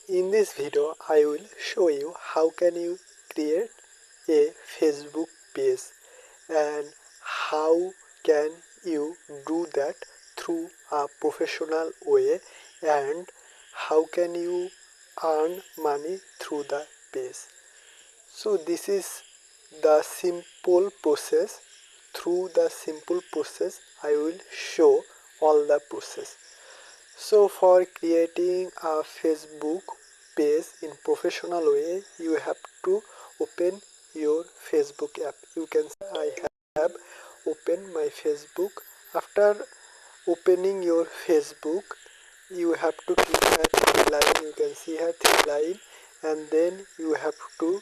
In this video, I will show you how can you create a Facebook page and how can you do that through a professional way and how can you earn money through the page. So this is the simple process. Through the simple process, I will show all the process. So for creating a Facebook page in professional way, you have to open your Facebook app. You can see I have opened my Facebook. After opening your Facebook, you have to click here three line. You can see here three line, and then you have to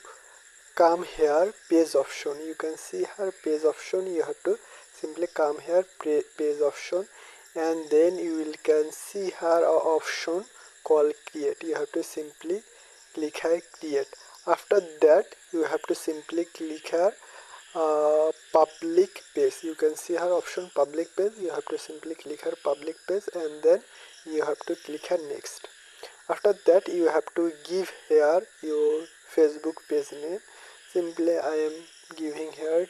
come here page option. You can see here page option. You have to simply come here page option, and then you will can see here a option called create. You have to simply click here create. After that you have to simply click here public page. You can see here option public page. You have to simply click here public page, and then you have to click here next. After that you have to give here your Facebook page name. Simply I am giving here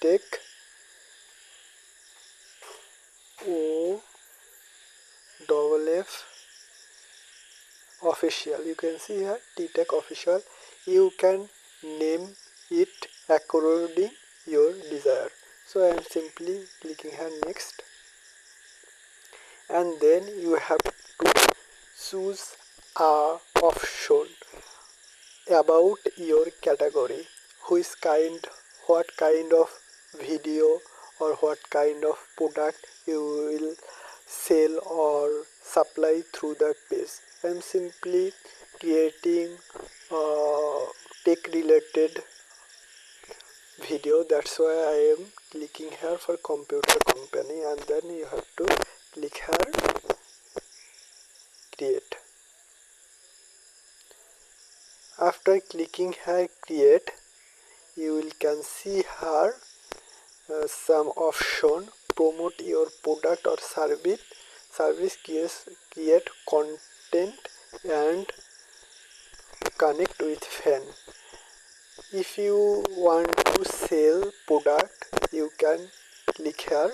Tech OFF official. You can see here Tech official. You can name it according your desire. So I am simply clicking here next, and then you have to choose a option about your category, what kind of video or what kind of product you will sell or supply through that page. I am simply creating tech related video, that's why I am clicking here for computer company, and then you have to click here create. After clicking here create, you will can see here some option promote your product or service create content and connect with fan. If you want to sell product, you can click here,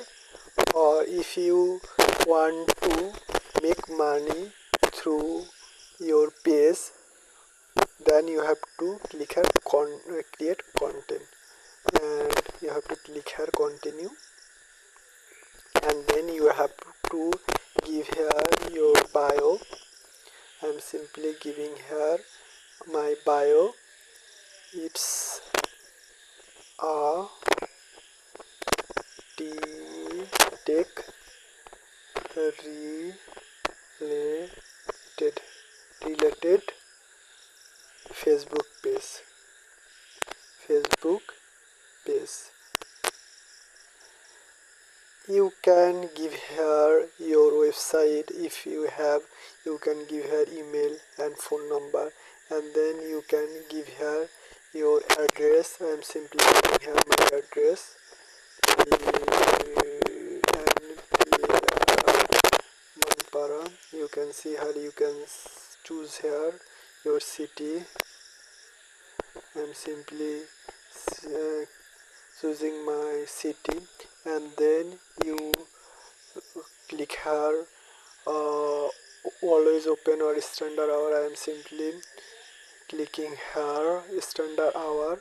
or if you want to make money through your page, then you have to click here create content, and you have to click here continue, and then you have to give here your bio. I'm simply giving here my bio. It's a tech related Facebook page. You can give here your website if you have. You can give here email and phone number, and then you can give here your address. I am simply giving here my address. You can see here, you can choose here your city. I am simply choosing my city, and then you click here always open or standard hour. I am simply clicking here standard hour.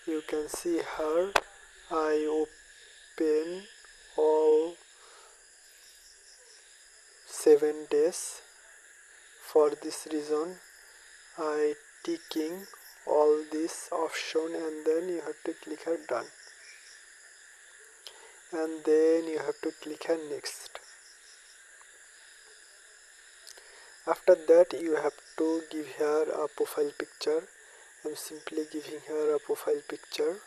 You can see here I open all 7 days. For this reason I ticking all this option, and then you have to click here done, and then you have to click here next. After that you have to give here a profile picture. I'm simply giving here a profile picture,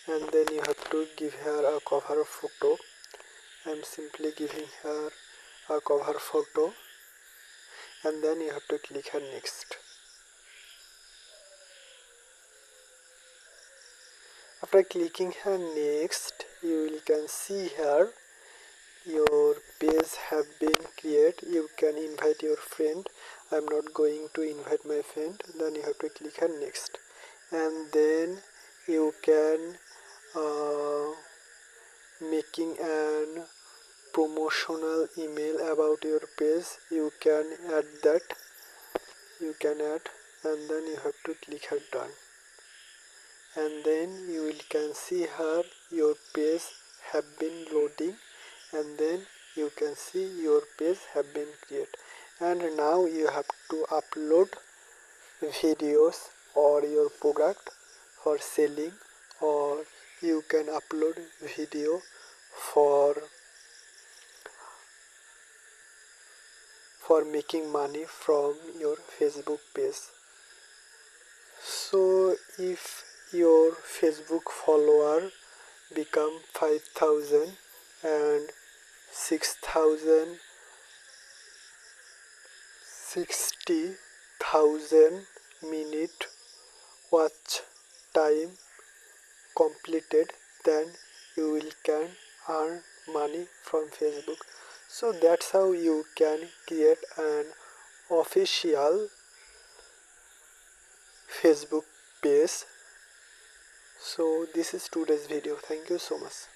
and then you have to give here a cover photo. I'm simply giving here a cover photo, and then you have to click here next. after clicking here next, you can see here your page have been created. You can invite your friend. I'm not going to invite my friend. Then you have to click here next, and then you can making an promotional email about your page. You can add that, you can add, and then you have to click here done, and then you will can see here your page have been loading, and then you can see your page have been created. And now you have to upload videos or your product for selling, or you can upload video for making money from your Facebook page. So if your Facebook follower become 5,000 and 6,000 60,000 minute watch time completed, then you will can earn money from Facebook. So that's how you can create an official Facebook page. So this is today's video. Thank you so much.